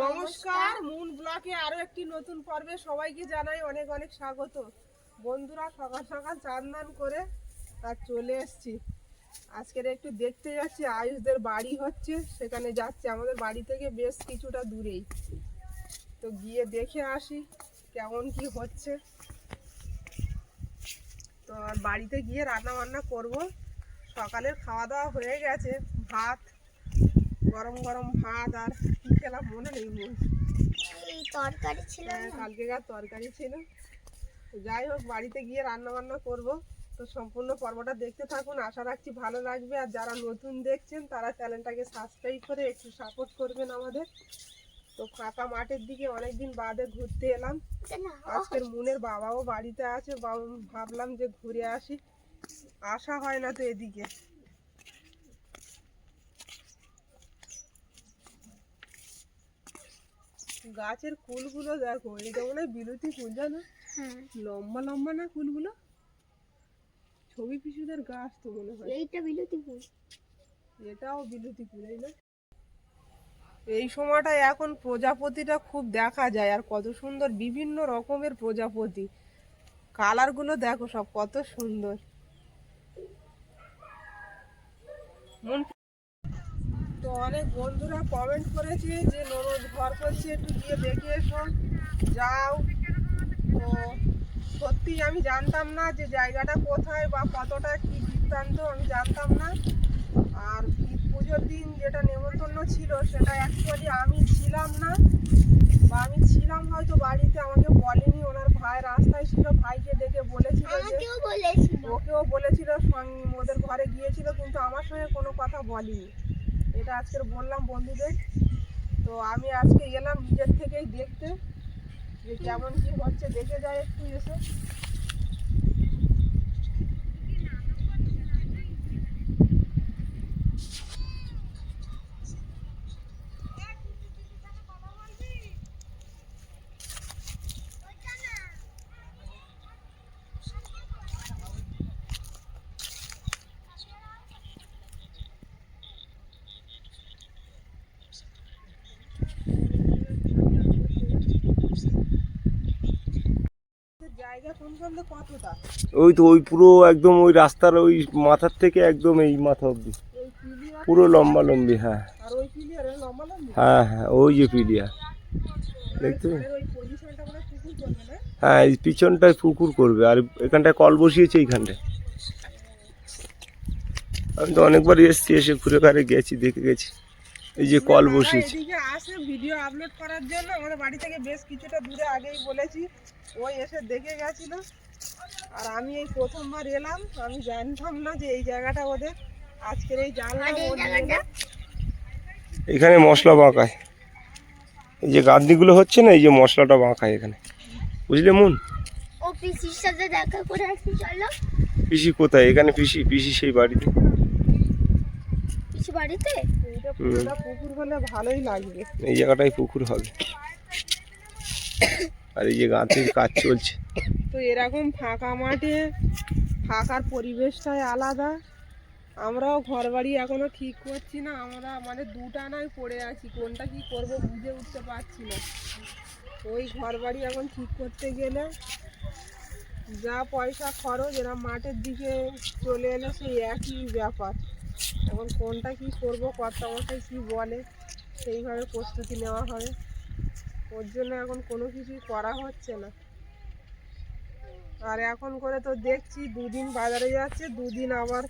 নমস্কার, মুন ব্লকে আরো একটি নতুন পর্বে সবাইকে জানাই অনেক অনেক স্বাগত। বন্ধুরা, সকাল সকাল চান দান করে আর চলে এসেছি। আজকের একটু দেখতে যাচ্ছি, আয়ুষদের বাড়ি হচ্ছে, সেখানে যাচ্ছি। আমাদের বাড়ি থেকে বেশ কিছুটা দূরেই, তো গিয়ে দেখে আসি কেমন কি হচ্ছে। তো আর বাড়িতে গিয়ে রান্না বান্না করব। সকালের খাওয়া দাওয়া হয়ে গেছে, ভাত, গরম গরম ভাত, আর কি খেলাম মনে নেই। তরকারি ছিল, কালকেকার তরকারি ছিল। যাই হোক, বাড়িতে গিয়ে রান্না বান্না করব। তো সম্পূর্ণ পর্বটা দেখতে থাকুন, আশা রাখছি ভালো লাগবে। আর যারা নতুন দেখছেন তারা চ্যানেলটাকে সাবস্ক্রাইব করে একটু সাপোর্ট করবেন আমাদের। তো ফাঁকা মাঠের দিকে অনেকদিন বাদে ঘুরতে এলাম। আজকের মুনের বাবাও বাড়িতে আছে, ভাবলাম যে ঘুরে আসি, আসা হয় না তো এদিকে। গাছের ফুলগুলো দেখো, এটা মনে হয় বিলতি ফুল, জানো? লম্বা লম্বা না ফুলগুলো? ছবি পিসুদের গাছ তো মনে হয়। এইটা বিলতি ফুল, এটাও বিলতি ফুল, এই না? এই সময়টায় এখন প্রজাপতিটা খুব দেখা যায়, আর কত সুন্দর বিভিন্ন রকমের প্রজাপতি। কালারগুলো দেখো সব কত সুন্দর। তো অনেক বন্ধুরা কমেন্ট করেছে যে ননদ ঘর করছে, একটু গিয়ে দেখে এসো, যাও। তো সত্যি আমি জানতাম না যে জায়গাটা কোথায় বা কতটা কি বৃত্তান্ত, আমি জানতাম না। আর পুজোর দিন যেটা নেমন্তন্ন ছিল সেটা অ্যাকচুয়ালি আমি ছিলাম না, বা আমি ছিলাম হয়তো বাড়িতে, আমাকে বলেনি। ওনার ভাই রাস্তায় ছিল, ভাইকে ডেকে বলেছিল, ওকেও বলেছিল, ওদের ঘরে গিয়েছিল, কিন্তু আমার সঙ্গে কোনো কথা বলেনি। এটা আজকের বললাম বন্ধুদের। তো আমি আজকে এলাম নিজের থেকেই দেখতে যে কেমন কি হচ্ছে, দেখে যায় একটু এসে। জায়গা কোনখানে কতটা? ওই তো ওই পুরো একদম ওই রাস্তার ওই মাথার থেকে একদম এই মাথা অবধি পুরো লম্বা লম্বি। হ্যাঁ, আর ওই পিলিয়ারের লম্বা লম্বি? হ্যাঁ হ্যাঁ, ওই যে পিলিয়ার দেখতে। ওই পজিশনটা মানে পুকুর করবে না? হ্যাঁ, এই পিছনটায় পুকুর করবে, আর এখানটায় কল বসিয়েছে এইখানটায়। আমি তো অনেকবার এসছি, এসে ঘুরে ঘাড়ে গেছি, দেখে গেছি। এই যে কল বসিয়েছে। এদিকে আসে ভিডিও আপলোড করার জন্য, আমাদের বাড়ি থেকে বেশ কিছুটা দূরে, আগেই বলেছি। ওই এসে দেখে গেছিল, আর আমি এই প্রথমবার এলাম। আমি জানতাম না যে এই জায়গাটা ওদের। আজকের এই জানলাম। এখানে মশলা বাঁকায়, এই যে গাঁদনিগুলো হচ্ছে না, এই যে মশলাটা বাঁকায় এখানে, বুঝলে মুন? ও পিসির সাথে দেখা করে আসি, চলো। পিসি কোথায়? এখানে পিসি, পিসি সেই বাড়িতে। পিসি বাড়িতে? এইটা পুরোটা পুকুর হলে ভালোই লাগবে। এই জায়গাটাই পুকুর হবে, আর এই যে গাছের কাজ চলছে। তো এরকম ফাঁকা মাঠে থাকার পরিবেশটাই আলাদা। আমরাও ঘর বাড়ি এখনো ঠিক করছি না, আমরা মানে দুটানায় পড়ে আছি, কোনটা কি করব বুঝে উঠতে পারছি না। ওই ঘর বাড়ি এখন ঠিক করতে গেলে যা পয়সা খরচ, এরা মাঠের দিকে চলে এলে সেই একই ব্যাপার। এখন কোনটা কি করব, কর্তামশাই কি বলে সেইভাবে প্রস্তুতি নেওয়া হবে। ওর জন্য এখন কোনো কিছুই করা হচ্ছে না। আর এখন করে তো দেখছি দুদিন বাজারে যাচ্ছে, দুদিন আবার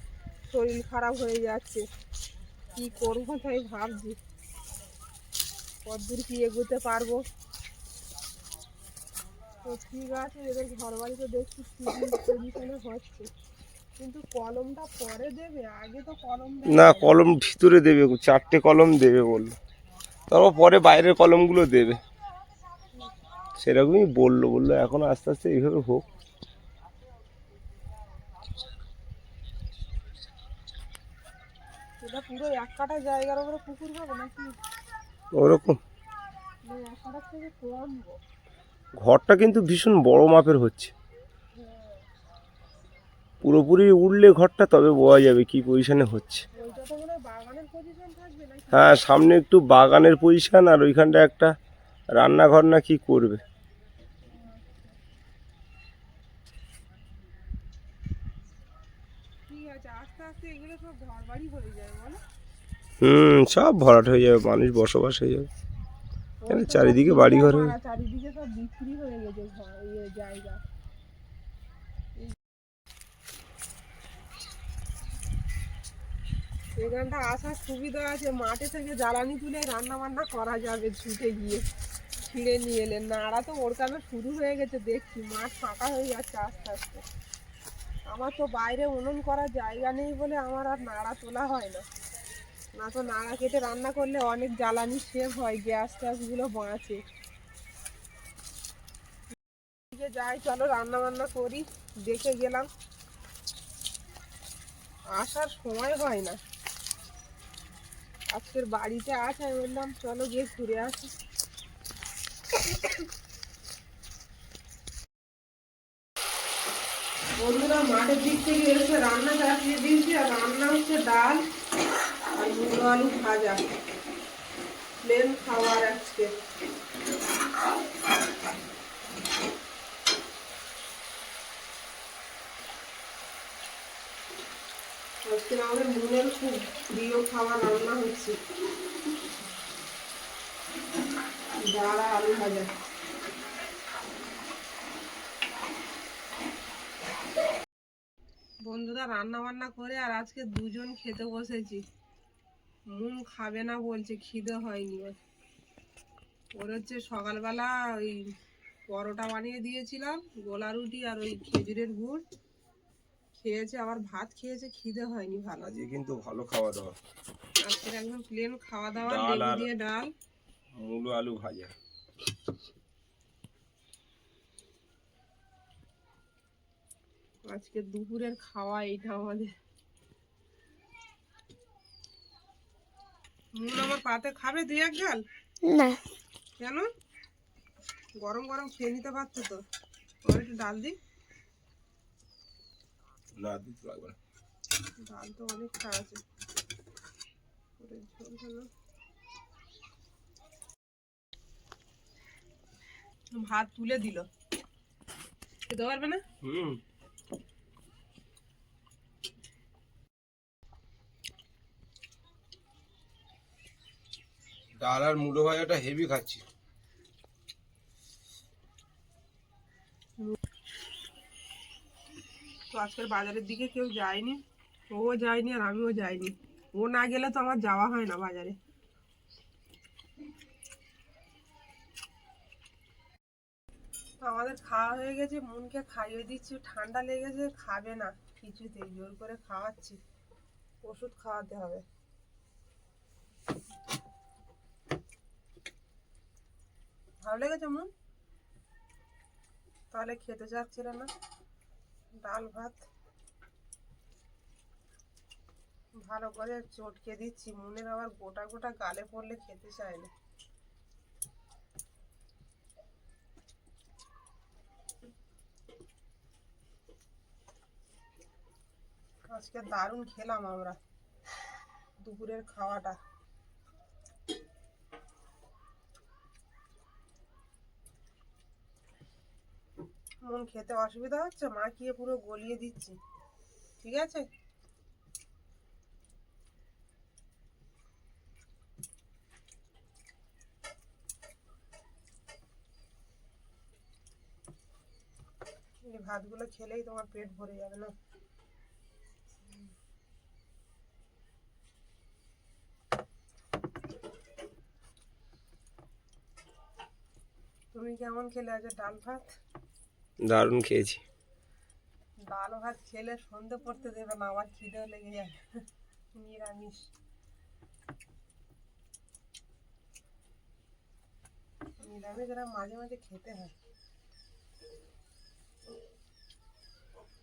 শরীর খারাপ হয়ে যাচ্ছে। কি করবো তাই ভাবছি, কতদূর কি এগোতে পারবো। তো ঠিক আছে, এদের ঘর বাড়িতে দেখছি পজিশনে হচ্ছে, কিন্তু কলমটা পরে দেবে, আগে তো কলম না, কলম ভিতরে দেবে, 4টে কলম দেবে বললো, তারপর পরে বাইরের কলমগুলো দেবে, সেরকমই বললো এখন আস্তে আস্তে এইভাবে হোক। এটা পুরো এক কাঠা জায়গার উপরে পুকুর হবে নাকি? ওরকম এক কাঠার থেকে কম। ঘরটা কিন্তু ভীষণ বড় মাপের হচ্ছে, পুরোপুরি উঠলে ঘরটা তবে বোঝা যাবে কি পজিশনে হচ্ছে। ওইটা তো মনে হয় বাগানের পজিশন থাকবে নাকি? হ্যাঁ, সামনে একটু বাগানের পজিশন, আর ওইখানটা একটা রান্নাঘর না কি করবে। ঠিক আছে, আস্তে আস্তে এগুলো সব ঘর বাড়ি হয়ে যায় বলো। সব ভরাট হয়ে যাবে, মানুষ বসবাস হয়ে যাবে। এখানে ওই তো সব চারিদিকে বিল্ডার বাড়ি ঘর হয়ে। মারা, চারিদিকে সব বিক্রি হয়ে গেছে জায়গা। এখানটা আসার সুবিধা আছে, মাঠে থেকে জ্বালানি তুলে রান্না বান্না করা যাবে ছুটে গিয়ে ছিঁড়ে নিয়ে এলেন। নাড়া তো ওরকানো শুরু হয়ে গেছে দেখছি, মাঠ ফাঁকা হয়ে যাচ্ছে আস্তে আস্তে। আমার তো বাইরে উনুন করার জায়গা নেই বলে আমার আর নাড়া তোলা হয় না। না তো নাড়া কেটে রান্না করলে অনেক জ্বালানি সেভ হয়, গ্যাস ট্যাসগুলো বাঁচে। যাই চলো রান্না বান্না করি, দেখে গেলাম, আসার সময় হয় না। আজকের বাড়িতে আছে, আমি বললাম চলো গিয়ে ঘুরে আসি। বন্ধুরা মাঠের দিক থেকে এসে রান্না চাপিয়ে দিয়েছি, আর রান্না হচ্ছে ডাল আর মুলো আলু ভাজা, প্লেন খাবার আজকে। আজকে আমাদের মুলের খুব প্রিয় খাবার রান্না হচ্ছে, ডাল আর আলু ভাজা। বন্ধুরা রান্না বান্না করে আর আজকে দুজন খেতে বসেছি। মুন খাবে না বলছে, খিদে হয়নি ওর। ওর হচ্ছে সকালবেলা ওই পরোটা বানিয়ে দিয়েছিলাম, গোলা রুটি আর ওই খেজুরের গুড় খেয়েছে, আবার ভাত খেয়েছে, খিদে হয়নি ভালো। আজকে কিন্তু ভালো খাওয়া দাওয়া, আজকে একদম প্লেন খাওয়া দাওয়া, ডাল লেবু আর দিয়ে ডাল, মুলো আলু ভাজা। আজকে দুপুরের খাওয়া এইটা আমাদের। মুন আমার পাতে খাবে দুই এক গাল? না, কেন? গরম গরম খেয়ে নিতে পারতো তো। ওর একটু ডাল দিই। না, দিতে লাগবে না। ডাল তো অনেকটা আছে, ওদের ঝোল হলো। ভাত তুলে দিল, খেতে পারবে না। ডাল আর মুলো ভাজাটা হেভি খাচ্ছি। তো আজকের বাজারের দিকে কেউ যায়নি, ও যায়নি আর আমিও যাইনি। ও না গেলে তো আমার যাওয়া হয় না বাজারে। তো আমাদের খাওয়া হয়ে গেছে, মুনকে খাইয়ে দিচ্ছি, ঠান্ডা লেগেছে, খাবে না কিছুতেই, জোর করে খাওয়াচ্ছি, ওষুধ খাওয়াতে হবে। ভালো লেগেছে মুন? তাহলে খেতে চাচ্ছিল না। ডাল ভাত ভালো করে চটকে দিচ্ছি, মুনের আবার গোটা গোটা গালে পড়লে খেতে চায় না। আজকে দারুণ খেলাম আমরা দুপুরের খাওয়াটা। মন খেতে অসুবিধা হচ্ছে, মাখিয়ে পুরো গলিয়ে দিচ্ছি, ঠিক আছে? এই ভাতগুলো খেলেই তোমার পেট ভরে যাবে না। তুমি কেমন খেলে আজ ডাল ভাত? দারুণ খেয়েছি। ডাল ভাত খেলে সন্ধে পড়তে দেবে না, আবার খিদেও লেগে যায়। নিরামিষ। নিরামিষ এরা মাঝে মাঝে খেতে হয়।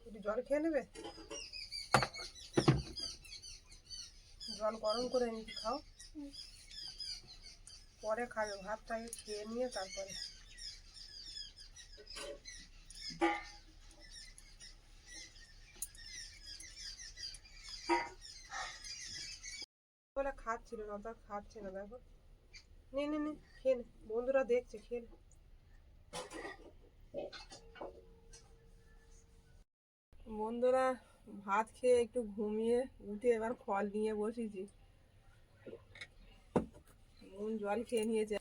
একটু জল খেয়ে নেবে, জল গরম করে নিতে খাও, পরে খাবে। ভাতটাকে খেয়ে নিয়ে তারপরে। বলে খাচ্ছিল না, তা খাচ্ছে না, দেখো। নে নে নে, খেয়ে নে, বন্ধুরা দেখছে, খেয়ে নে। বন্ধুরা ভাত খেয়ে একটু ঘুমিয়ে উঠে এবার ফল নিয়ে বসেছি। নুন জল খেয়ে নিয়েছে।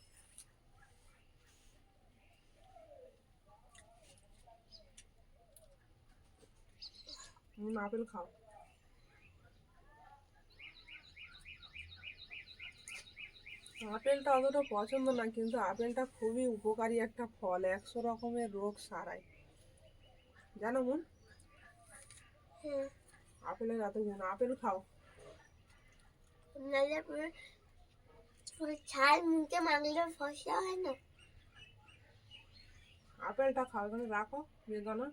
আপেল খাও। আপেলটা অতটা পছন্দ না, কিন্তু আপেলটা খুবই উপকারী একটা ফল, 100 রকমের রোগ সারায়, জানো বোন? হ্যাঁ, আপেলের এত গুণ, আপেল খাও। নাহলে আপনার ওই ছাল মুখে মাখলে ফসা হয় না। আপেলটা খাও, এখানে রাখো বেদানা।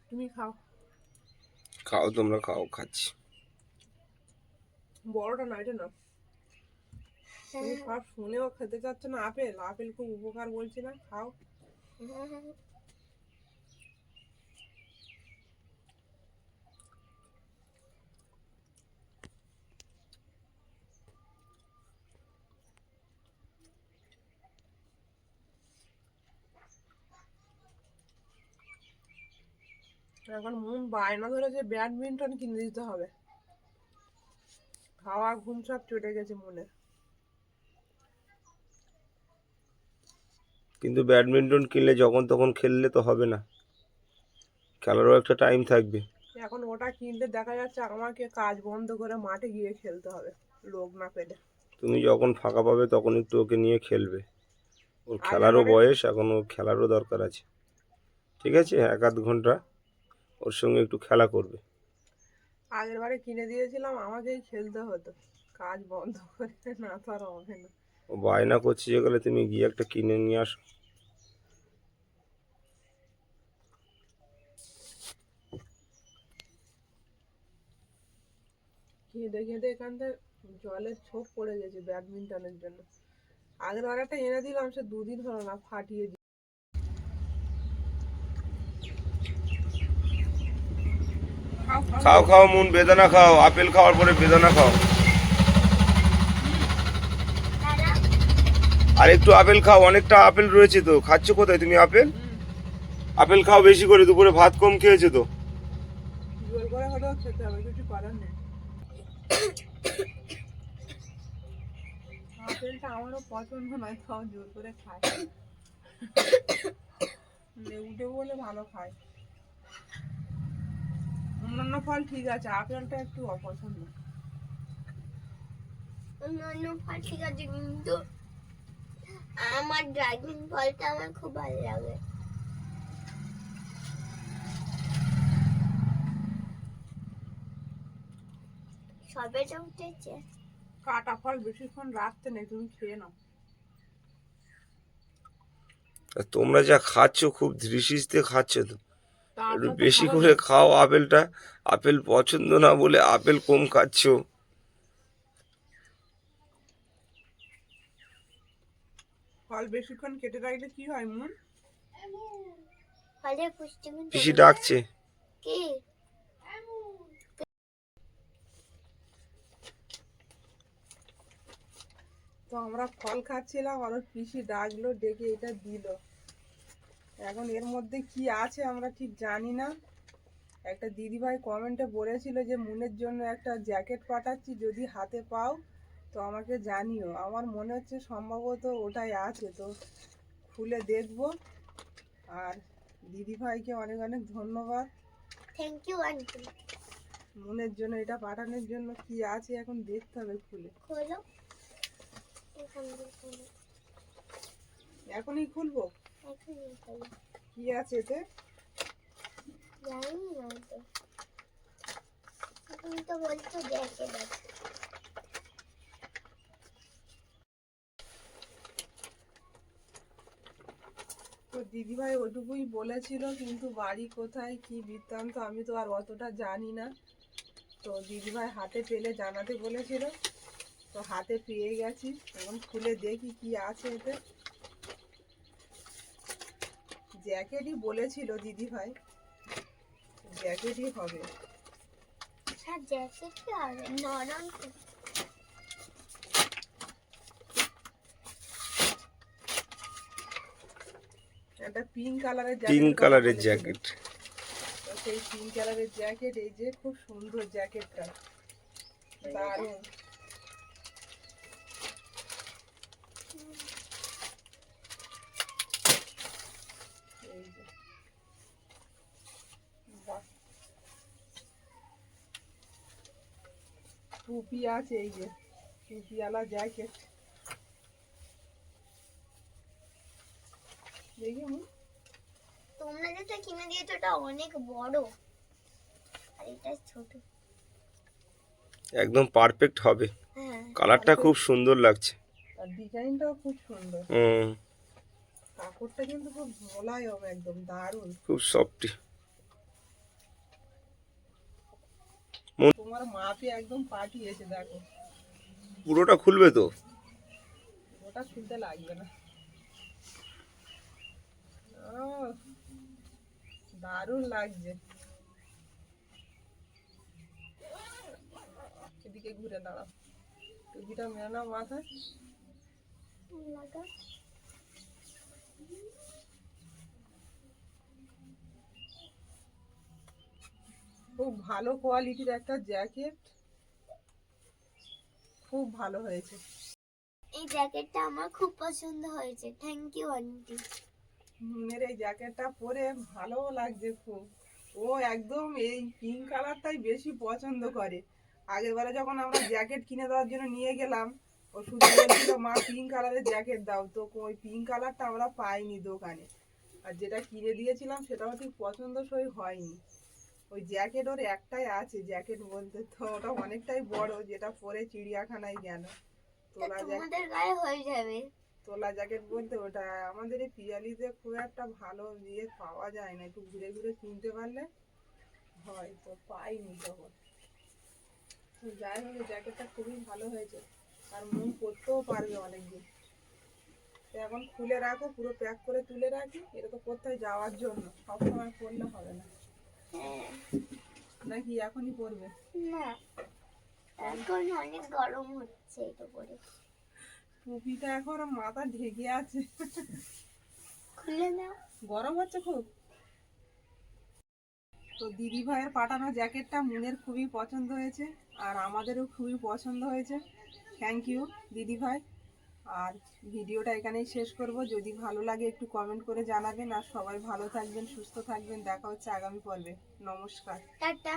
তুমি খাও। খাও, তোমরা খাও, খাচ্ছি। বড়টা না, এটা না। তুমি সব শুনেও খেতে চাচ্ছ না আপেল? আপেল খুব উপকার বলছি না, খাও। এখন মন বায়না ধরেছে ব্যাডমিন্টন কিনে দিতে হবে। খাওয়া ঘুম সব চটে গেছে মনে। কিন্তু ব্যাডমিন্টন কিনলে যখন তখন খেললে তো হবে না, খেলারও একটা টাইম থাকবে। এখন ওটা কিনলে দেখা যাচ্ছে আমাকে কাজ বন্ধ করে মাঠে গিয়ে খেলতে হবে, লোক না পেলে। তুমি যখন ফাঁকা পাবে তখন একটু ওকে নিয়ে খেলবে, ওর খেলারও আগেরবারে বয়স, এখন ওর খেলারও দরকার আছে। ঠিক আছে, 1-8 ঘন্টা ওর সঙ্গে একটু খেলা করবে। আগেরবারে কিনে দিয়েছিলাম, আমাকেই খেলতে হতো, কাজ বন্ধ করে, না তো আর হবে না। ও বায়না করছে যে গেলে তুমি গিয়ে একটা কিনে নিয়ে আসো। কেঁদে কেঁদে এখানটা জলের ছোপ পড়ে গেছে ব্যাডমিন্টনের জন্য। আগের বার একটা এনে দিলাম, সে 2 দিন হলো না, ফাটিয়ে দিই। খাও খাও মুন, বেদানা খাও, আপেল খাওয়ার পরে বেদানা খাও। আর একটু আপেল খাও, অনেকটা আপেল রয়েছে তো, খাচ্ছ কোথায় তুমি আপেল? আপেল খাও বেশি করে, দুপুরে ভাত কম খেয়েছো তো। জোর করে হলেও খেতে হবে, কিছু করার নেই। আপেলটা আমারও পছন্দ নয়, তাও জোর করে খায়। লেবুটে বলে ভালো খায়। অন্যান্য ফল ঠিক আছে, আপেলটা একটু অপছন্দ। অন্যান্য ফল ঠিক আছে, কিন্তু আমার ড্রাগন ফলটা আমার খুব ভালো লাগে। সবেটা উঠেছে। কাটা ফল বেশিক্ষণ রাখতে নেই, তুমি খেয়ে নাও। আর তোমরা যা খাচ্ছ খুব ধৃষিস্তে খাচ্ছ তো, তার একটু সাথে বেশি ভালো করে খাও আপেলটা। আপেল পছন্দ না বলে আপেল কম খাচ্ছ। ফল বেশিক্ষণ কেটে রাখলে কি হয় মন? ফলে পুষ্টিগুণ পিসি কমে যায়। ডাকছে। কি? তো আমরা ফল খাচ্ছিলাম, আর ওর পিসি ডাকলো, ডেকে এটা দিল। এখন এর মধ্যে কি আছে আমরা ঠিক জানি না। একটা দিদিভাই কমেন্টে বলেছিল যে মুনের জন্য একটা জ্যাকেট পাঠাচ্ছি, যদি হাতে পাও তো আমাকে জানিও। আমার মনে হচ্ছে সম্ভবত ওটাই আছে, তো খুলে দেখবো। আর দিদিভাইকে অনেক অনেক ধন্যবাদ থ্যাংক ইউ আন্টি। মুনের জন্য এটা পাঠানোর জন্য। কি আছে এখন দেখতে হবে খুলে। খোলো। এখান দিয়ে খোলো। এখনই খুলবো? এখনই খোলো। কি আছে এতে? জানি না তো। তুমি তো বলছো দেখে দেখ। তো দিদিভাই ওইটুকুই বলেছিল, কিন্তু বাড়ি কোথায় কি বৃত্তান্ত আমি তো আর অতটা জানি না। তো দিদিভাই হাতে পেলে জানাতে বলেছিল, তো হাতে পেয়ে গেছি। এখন খুলে দেখি কি আছে এতে। জ্যাকেটই বলেছিল দিদিভাই, জ্যাকেটই হবে। হ্যাঁ জ্যাকেট কি হবে নরম তো। একটা পিঙ্ক কালারের পিঙ্ক জ্যাকেট কালারের জ্যাকেট। সেই পিঙ্ক কালারের জ্যাকেট, এই যে খুব সুন্দর জ্যাকেটটা, দারুণ। এই যে বাহ। টুপি আছে, এই যে টুপিওয়ালা জ্যাকেট, দেখি তোমরা যেটা কিনে দিয়েছো ওটা অনেক বড় আর এটা ছোট। একদম পারফেক্ট হবে, হ্যাঁ কালারটা খুব সুন্দর লাগছে। আর ডিজাইনটাও খুব সুন্দর, হুম, কাপড়টা কিন্তু খুব মোলায়েম, একদম দারুণ। খুব সফট। তোমার মাপে একদম পাঠিয়েছে, দেখো পুরোটা খুলবে তো? ওটা খুলতে লাগবে না। আহ, দারুণ লাগছে। এদিকে ঘুরে দাঁড়াও, টুপিটা মেনে নাও মাথায়। লাগা। খুব ভালো কোয়ালিটির একটা জ্যাকেট, খুব ভালো হয়েছে। এই জ্যাকেটটা আমার খুব পছন্দ হয়েছে, থ্যাংক ইউ আন্টি। মুনের এই জ্যাকেটটা পরে ভালোও লাগছে খুব। ও একদম এই পিঙ্ক কালারটাই বেশি পছন্দ করে। আগের বারে যখন আমরা জ্যাকেট কিনে দেওয়ার জন্য নিয়ে গেলাম, ও শুধু বলছিল মা পিঙ্ক কালারের জ্যাকেট দাও, তো ওই পিঙ্ক কালারটা আমরা পাইনি দোকানে। আর যেটা কিনে দিয়েছিলাম সেটাও ঠিক পছন্দসই হয়নি। ওই জ্যাকেট ওর একটাই আছে, জ্যাকেট বলতে তো ওটা অনেকটাই বড়, যেটা পরে চিড়িয়াখানায় গেল। তা তোলা জ্যাকেট, তোমাদের গায়ে হয়ে যাবে। তোলা জ্যাকেট বলতে ওটা আমাদের এই পিয়ালিতে খুব একটা ভালো ইয়ে পাওয়া যায় না, একটু ঘুরে ঘুরে কিনতে পারলে হয়, তো পাইনি তখন। তো যাই হোক, এই জ্যাকেটটা খুবই ভালো হয়েছে, আর মন করতেও পারবে অনেকদিন। তো এখন খুলে রাখো, পুরো প্যাক করে তুলে রাখি, এটা তো কোথায় যাওয়ার জন্য, সবসময় পরলে হবে না। হ্যাঁ নাকি এখনই পরবে? না এখন অনেক গরম হচ্ছে এটা পরে। টুপিটা এখন মাথা ঢেকে আছে, খুলে নাও। গরম হচ্ছে খুব। তো দিদি ভাইয়ের পাঠানো জ্যাকেটটা মুনের খুবই পছন্দ হয়েছে, আর আমাদেরও খুবই পছন্দ হয়েছে। থ্যাংক ইউ দিদি ভাই। আর ভিডিওটা এখানেই শেষ করব। যদি ভালো লাগে একটু কমেন্ট করে জানাবেন, আর সবাই ভালো থাকবেন, সুস্থ থাকবেন। দেখা হচ্ছে আগামী পর্বে। নমস্কার। টাটা।